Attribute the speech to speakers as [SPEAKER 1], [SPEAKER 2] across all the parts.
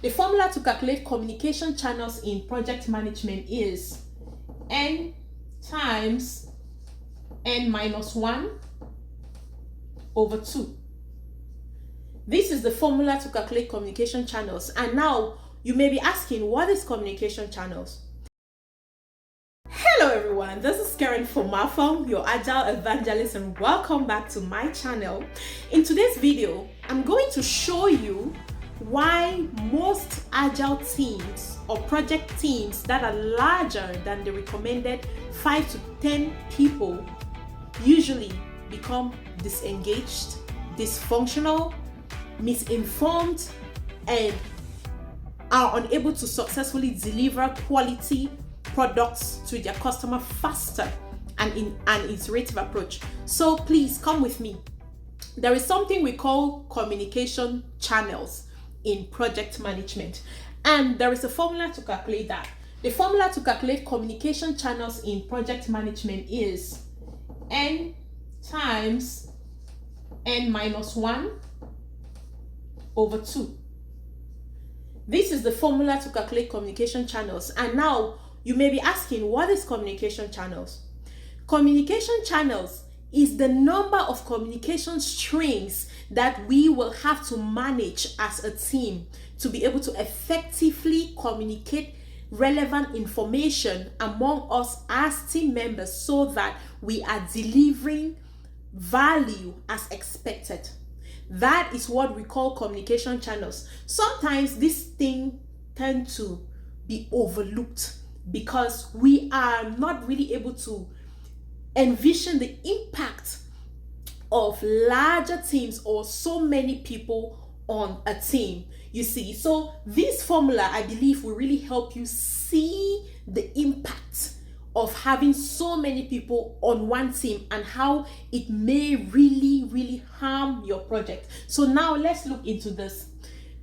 [SPEAKER 1] The formula to calculate communication channels in project management is n times n minus 1 over 2. This is the formula to calculate communication channels. And now you may be asking, what is communication channels? Hello everyone, this is Fomafung, your Agile Evangelist, and welcome back to my channel. In today's video, I'm going to show you why most Agile teams or project teams that are larger than the recommended 5 to 10 people usually become disengaged, dysfunctional, misinformed, and are unable to successfully deliver quality products to their customer faster and in an iterative approach. So please come with me. There is something we call communication channels in project management, and there is a formula to calculate that. The formula to calculate communication channels in project management is n times n minus 1 over 2. This is the formula to calculate communication channels. And now you may be asking, what is communication channels? Communication channels is the number of communication strings that we will have to manage as a team to be able to effectively communicate relevant information among us as team members so that we are delivering value as expected. That is what we call communication channels. Sometimes this thing tend to be overlooked because we are not really able to envision the impact of larger teams or so many people on a team. You see, so this formula, I believe, will really help you see the impact of having so many people on one team and how it may really harm your project. So now let's look into this.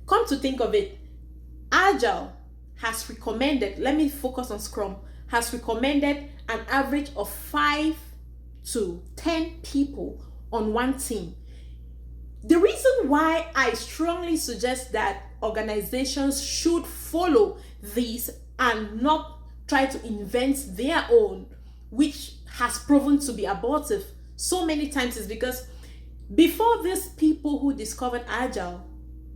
[SPEAKER 1] Come to think of it, Agile has recommended, let me focus on Scrum, has recommended an average of 5 to 10 people on one team. The reason why I strongly suggest that organizations should follow these and not try to invent their own, which has proven to be abortive so many times, is because before these people who discovered Agile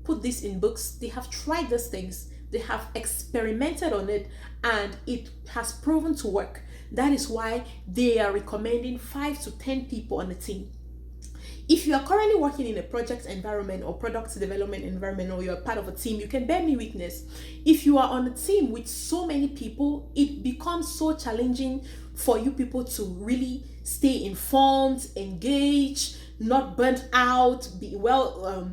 [SPEAKER 1] put this in books, they have tried these things, they have experimented on it, and it has proven to work. That is why they are recommending 5 to 10 people on the team. If you are currently working in a project environment or product development environment, or you're part of a team, you can bear me witness. If you are on a team with so many people, it becomes so challenging for you people to really stay informed, engage, not burnt out, be well,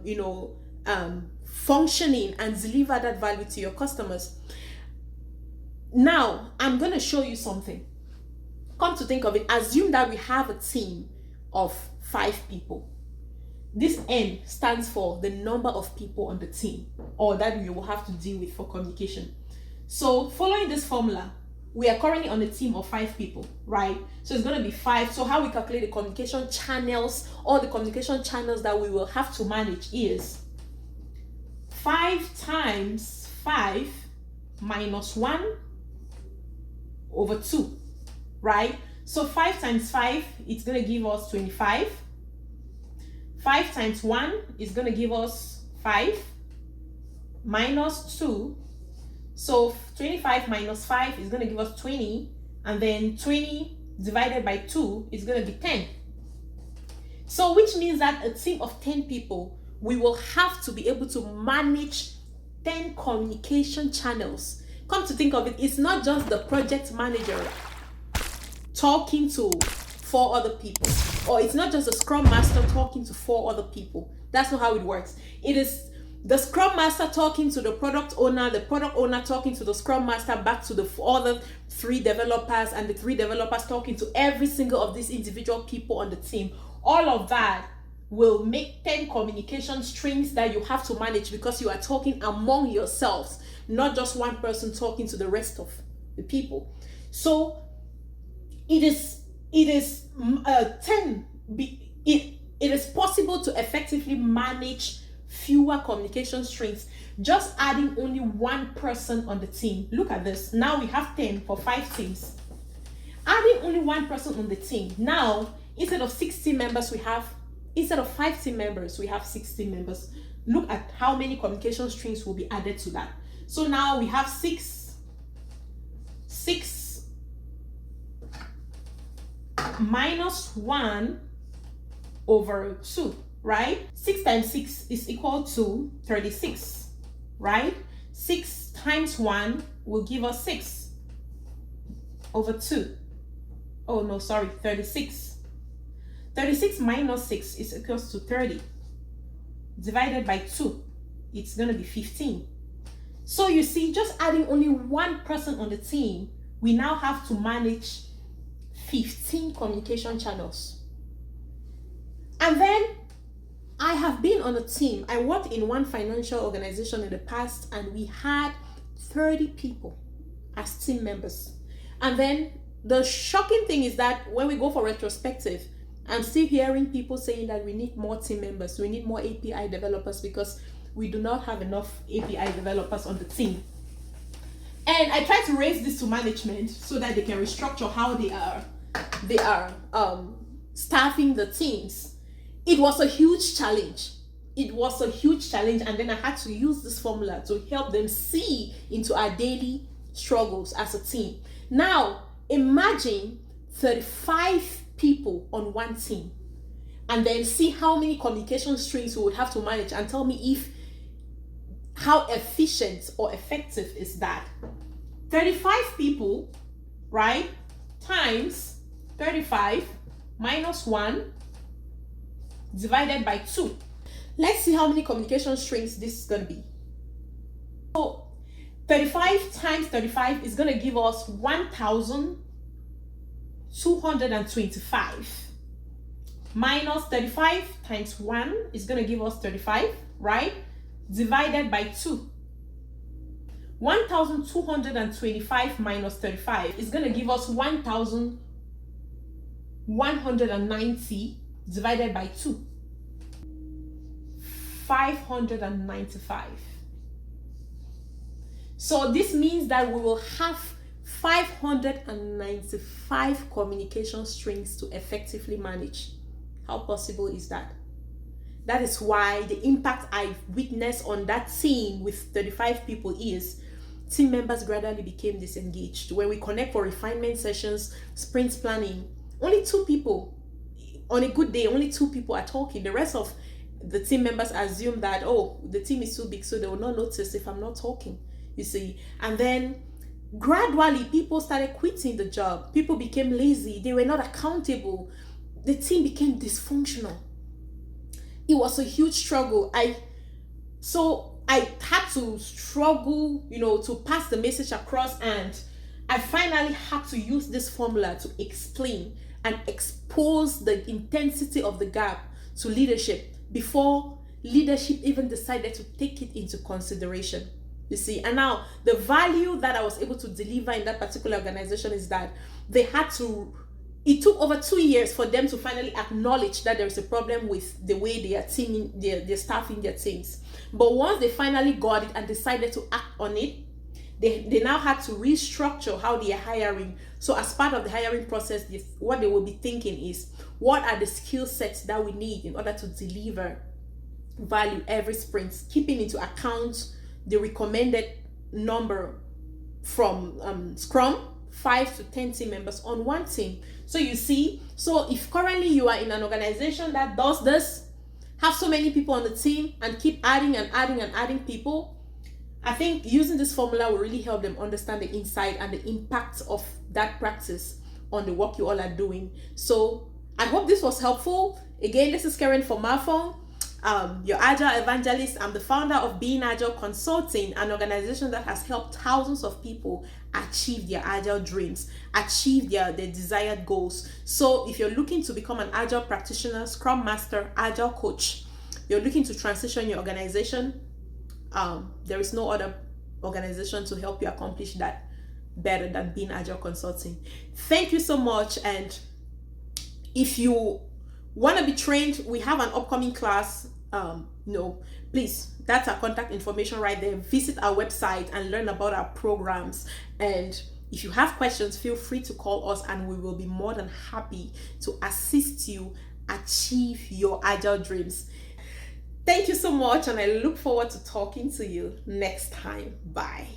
[SPEAKER 1] functioning and deliver that value to your customers. Now, I'm going to show you something. Come to think of it, assume that we have a team of 5 people. This N stands for the number of people on the team, or that you will have to deal with for communication. So following this formula, we are currently on a team of 5 people, right? So it's going to be 5. So how we calculate the communication channels, or the communication channels that we will have to manage, is 5 times 5 minus 1 over 2, right? So 5 times 5, it's going to give us 25. 5 times 1 is going to give us 5 minus 2. So 25 minus 5 is going to give us 20. And then 20 divided by 2 is going to be 10. So which means that a team of 10 people, we will have to be able to manage 10 communication channels. Come to think of it, it's not just the project manager talking to 4 other people, or it's not just the Scrum Master talking to 4 other people. That's not how it works. It is the Scrum Master talking to the product owner talking to the Scrum Master, back to the other 3 developers, and the 3 developers talking to every single of these individual people on the team. All of that will make 10 communication strings that you have to manage, because you are talking among yourselves, not just one person talking to the rest of the people. So it is possible to effectively manage fewer communication strings, just adding only one person on the team. Look at this. Now we have 10 for 5 teams. Adding only one person on the team. Now, instead of 16 members, instead of 5 team members, we have 16 members. Look at how many communication strings will be added to that. So now we have 6 minus 1 over 2, right? 6 times 6 is equal to 36, right? 6 times 1 will give us 6 over 2. Oh no, sorry, 36. 36 minus 6 is equals to 30. Divided by 2, it's going to be 15. So you see, just adding only one person on the team, we now have to manage 15 communication channels. And then I have been on a team. I worked in one financial organization in the past, and we had 30 people as team members. And then the shocking thing is that when we go for retrospective, I'm still hearing people saying that we need more team members, we need more API developers, because we do not have enough API developers on the team. And I try to raise this to management so that they can restructure how they are staffing the teams. It was a huge challenge. And then I had to use this formula to help them see into our daily struggles as a team. Now, imagine 35 people on one team, and then see how many communication strings we would have to manage, and tell me how efficient or effective is that. 35 people, right, times 35 minus 1 divided by 2. Let's see how many communication strings this is going to be. So 35 times 35 is going to give us 1,225 minus 35 times 1 is going to give us 35, right? Divided by 2. 1,225 minus 35 is going to give us 1,190 divided by 2. 595. So this means that we will have 595 communication strings to effectively manage. How possible is that? That is why the impact I witnessed on that team with 35 people is team members gradually became disengaged. When we connect for refinement sessions, sprint planning, only 2 people, on a good day, only 2 people are talking. The rest of the team members assume that, oh, the team is too big, so they will not notice if I'm not talking, you see. And then gradually people started quitting the job. People became lazy. They were not accountable. The team became dysfunctional. It was a huge struggle. I had to struggle, to pass the message across, and I finally had to use this formula to explain and expose the intensity of the gap to leadership before leadership even decided to take it into consideration. You see, and now the value that I was able to deliver in that particular organization is that it took over 2 years for them to finally acknowledge that there is a problem with the way they are they're staffing their teams. But once they finally got it and decided to act on it, they now had to restructure how they are hiring. So as part of the hiring process, what they will be thinking is, what are the skill sets that we need in order to deliver value every sprint, keeping into account the recommended number from Scrum, 5 to 10 team members on one team. So you see, so if currently you are in an organization that does this, have so many people on the team and keep adding and adding and adding people, I think using this formula will really help them understand the insight and the impact of that practice on the work you all are doing. So I hope this was helpful. Again, this is Karen Fomafung, your Agile Evangelist. I'm the founder of Being Agile Consulting, an organization that has helped thousands of people achieve their Agile dreams, achieve their desired goals. So if you're looking to become an Agile practitioner, Scrum Master, Agile Coach, you're looking to transition your organization, there is no other organization to help you accomplish that better than Being Agile Consulting. Thank you so much. And if you want to be trained, we have an upcoming class please, that's our contact information right there. Visit our website and learn about our programs. And if you have questions, feel free to call us and we will be more than happy to assist you achieve your agile dreams. Thank you so much, and I look forward to talking to you next time. Bye.